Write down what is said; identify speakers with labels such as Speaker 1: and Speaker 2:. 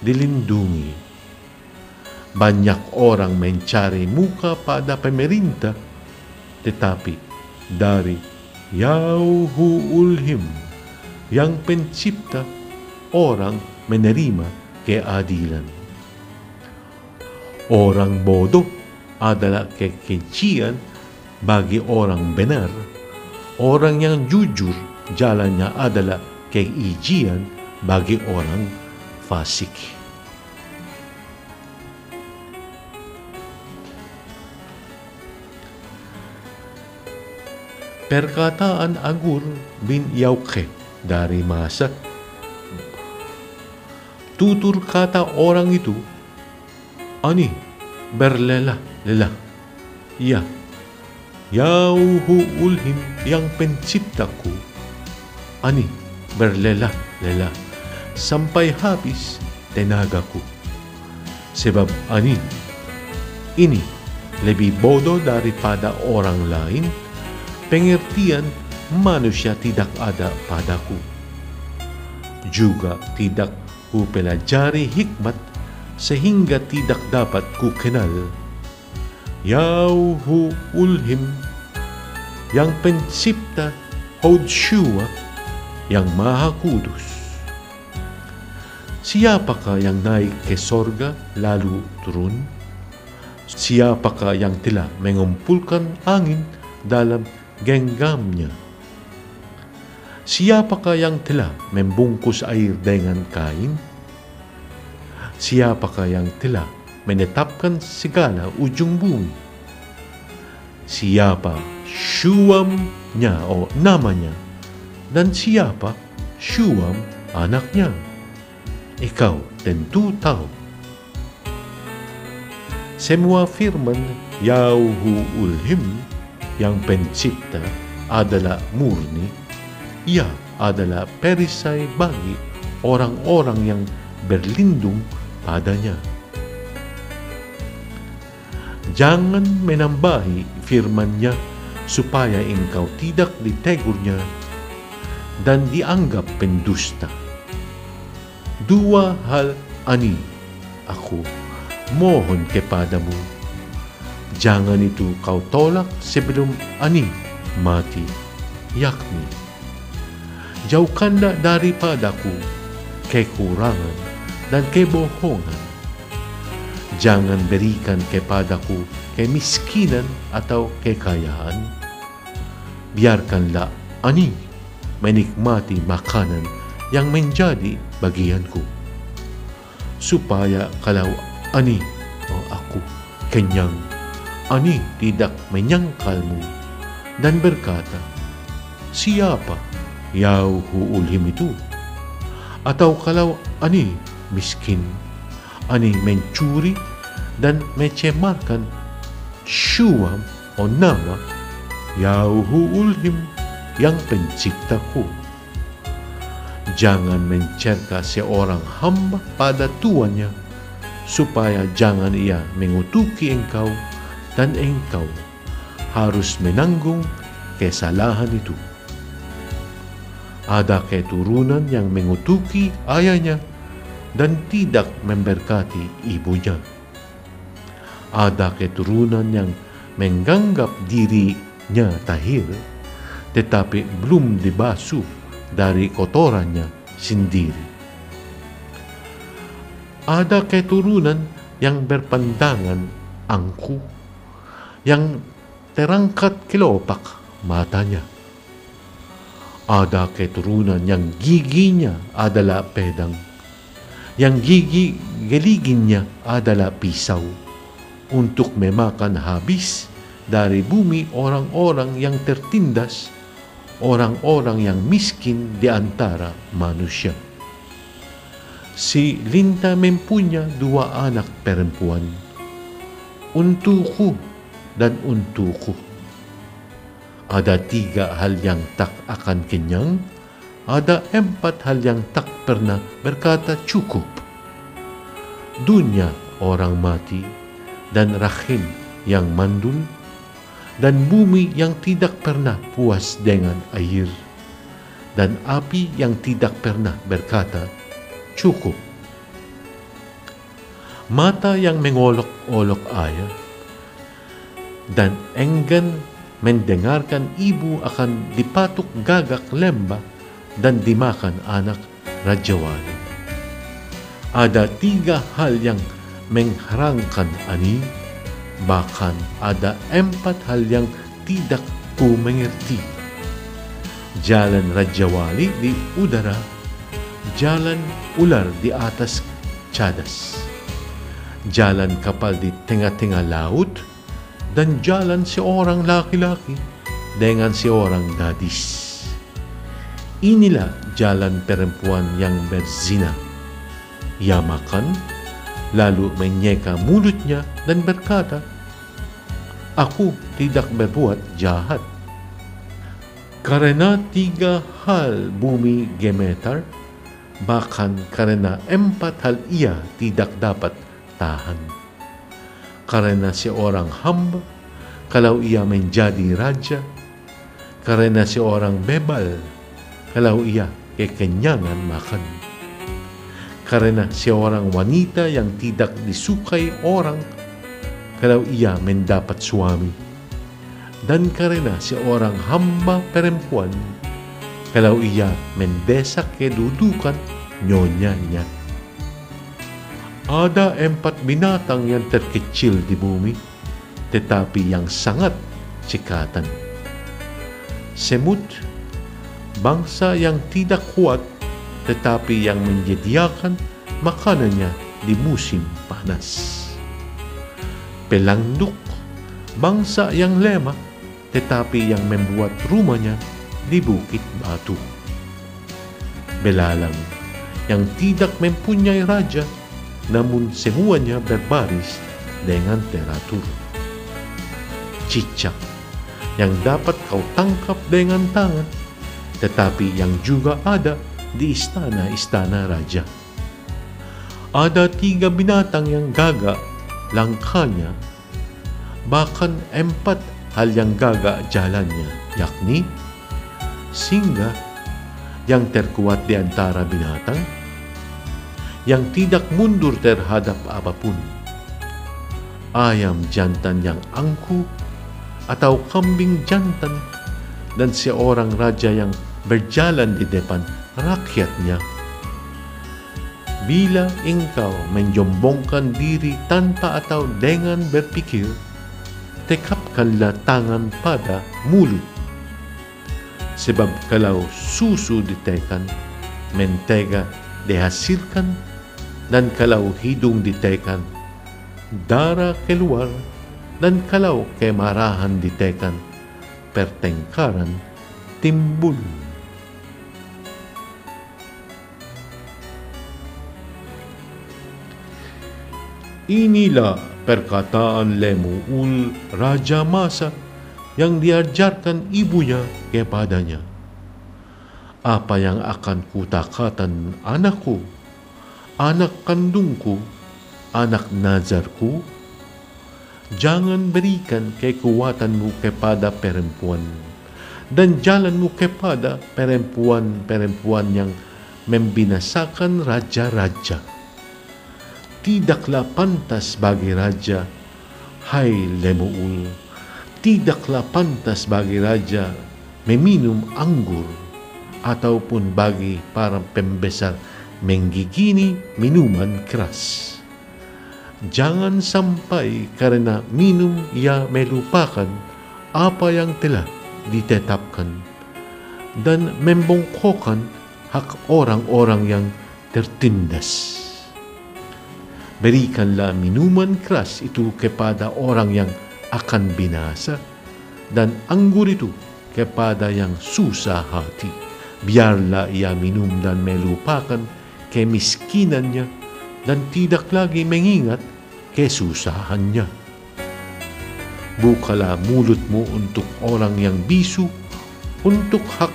Speaker 1: dilindungi. Banyak orang mencari muka pada pemerintah, tetapi dari Yahuulhim yang pencipta, orang menerima keadilan. Orang bodoh adalah kekejian bagi orang benar. Orang yang jujur jalannya adalah keijian bagi orang fasik. Perkataan Agur bin Yauke dari Masa. Tutur kata orang itu, ani berlelah-lelah. Ya, Yahuulhim yang penciptaku, ani berlelah-lelah sampai habis tenagaku. Sebab ani ini lebih bodoh daripada orang lain, pengertian manusia tidak ada padaku. Juga tidak kupelajari hikmat sehingga tidak dapat kukenal. Yahuulhim yang pencipta Hoshua yang Maha Kudus. Siapakah yang naik ke sorga lalu turun? Siapakah yang telah mengumpulkan angin dalam genggamnya? Siapakah yang telah membungkus air dengan kain? Siapakah yang telah menetapkan segala ujung bumi? Siapa Syuamnya namanya, dan siapa Syuam anaknya? Engkau tentu tahu. Semua firman Yahuulhim yang pencipta adalah murni. Ia adalah perisai bagi orang-orang yang berlindung padanya. Jangan menambahi firman-Nya supaya engkau tidak ditegurnya dan dianggap pendusta. Dua hal ani aku mohon kepadamu. Jangan itu kau tolak sebelum ani mati, yakni jauhkanlah daripadaku kekurangan dan kebohongan. Jangan berikan kepadaku kemiskinan atau kekayaan. Biarkanlah ani menikmati makanan yang menjadi bagianku, supaya kalau ani aku kenyang, ani tidak menyangkalmu dan berkata, siapa Yahuulhim itu? Atau kalau ani miskin, ani mencuri dan mencemarkan Syuam nama Yahuulhim yang penciptaku. Jangan mencerca seorang hamba pada tuannya, supaya jangan ia mengutuki engkau dan engkau harus menanggung kesalahan itu. Ada keturunan yang mengutuki ayahnya dan tidak memberkati ibunya. Ada keturunan yang menganggap dirinya tahir, tetapi belum dibasuh dari kotorannya sendiri. Ada keturunan yang berpandangan angkuh, yang terangkat kelopak matanya. Ada keturunan yang giginya adalah pedang, yang gigi geliginnya adalah pisau, untuk memakan habis dari bumi orang-orang yang tertindas, orang-orang yang miskin di antara manusia. Si Linta mempunyai 2 anak perempuan, untukku dan untukku. Ada 3 hal yang tak akan kenyang, ada 4 hal yang tak pernah berkata cukup. Dunia orang mati, dan rahim yang mandul, dan bumi yang tidak pernah puas dengan air, dan api yang tidak pernah berkata cukup. mata yang mengolok-olok ayah, dan enggan mendengarkan ibu akan dipatok gagak lemba dan dimakan anak Raja Wali. Ada 3 hal yang mengharangkan ani, bahkan ada 4 hal yang tidak ku mengerti. Jalan Raja Wali di udara, jalan ular di atas cadas, jalan kapal di tengah-tengah laut, dan jalan seorang laki-laki dengan seorang gadis. Inilah jalan perempuan yang berzina. Ia makan, lalu menyeka mulutnya dan berkata, "Aku tidak berbuat jahat." Karena 3 hal bumi gemetar, bahkan karena 4 hal ia tidak dapat tahan. Karena seorang hamba, kalau ia menjadi raja, karena seorang bebal, kalau ia kekenyangan makan, karena seorang wanita yang tidak disukai orang, kalau ia mendapat suami, dan karena seorang hamba perempuan, kalau ia mendesak kedudukan nyonyanya. Ada 4 binatang yang terkecil di bumi, tetapi yang sangat cekatan. Semut, bangsa yang tidak kuat, tetapi yang menyediakan makanannya di musim panas. Pelanduk, bangsa yang lemah, tetapi yang membuat rumahnya di bukit batu. Belalang, yang tidak mempunyai raja, namun semuanya berbaris dengan teratur. Cicak, yang dapat kau tangkap dengan tangan, tetapi yang juga ada di istana-istana raja. Ada 3 binatang yang gagak langkahnya, bahkan 4 hal yang gagak jalannya, yakni singa yang terkuat di antara binatang, yang tidak mundur terhadap apapun, ayam jantan yang angkuh atau kambing jantan, dan seorang raja yang berjalan di depan rakyatnya. Bila engkau menyombongkan diri tanpa atau dengan berpikir, tekapkanlah tangan pada mulut. Sebab kalau susu ditekan, mentega dihasilkan, dan kalau hidung ditekan, darah keluar, dan kalau kemarahan ditekan, pertengkaran timbul. Inilah perkataan Lemuel, Raja Masa, yang diajarkan ibunya kepadanya. Apa yang akan kutakan anakku, anak kandungku, anak nazarku? Jangan berikan kekuatanmu kepada perempuan, dan jalanmu kepada perempuan-perempuan yang membinasakan raja-raja. Tidaklah pantas bagi raja, hai Lemuel, tidaklah pantas bagi raja meminum anggur, ataupun bagi para pembesar menggigini minuman keras. Jangan sampai karena minum ia melupakan apa yang telah ditetapkan dan membongkokkan hak orang-orang yang tertindas. Berikanlah minuman keras itu kepada orang yang akan binasa, dan anggur itu kepada yang susah hati. Biarlah ia minum dan melupakan kemiskinannya, dan tidak lagi mengingat kesusahannya. Bukalah mulutmu untuk orang yang bisu, untuk hak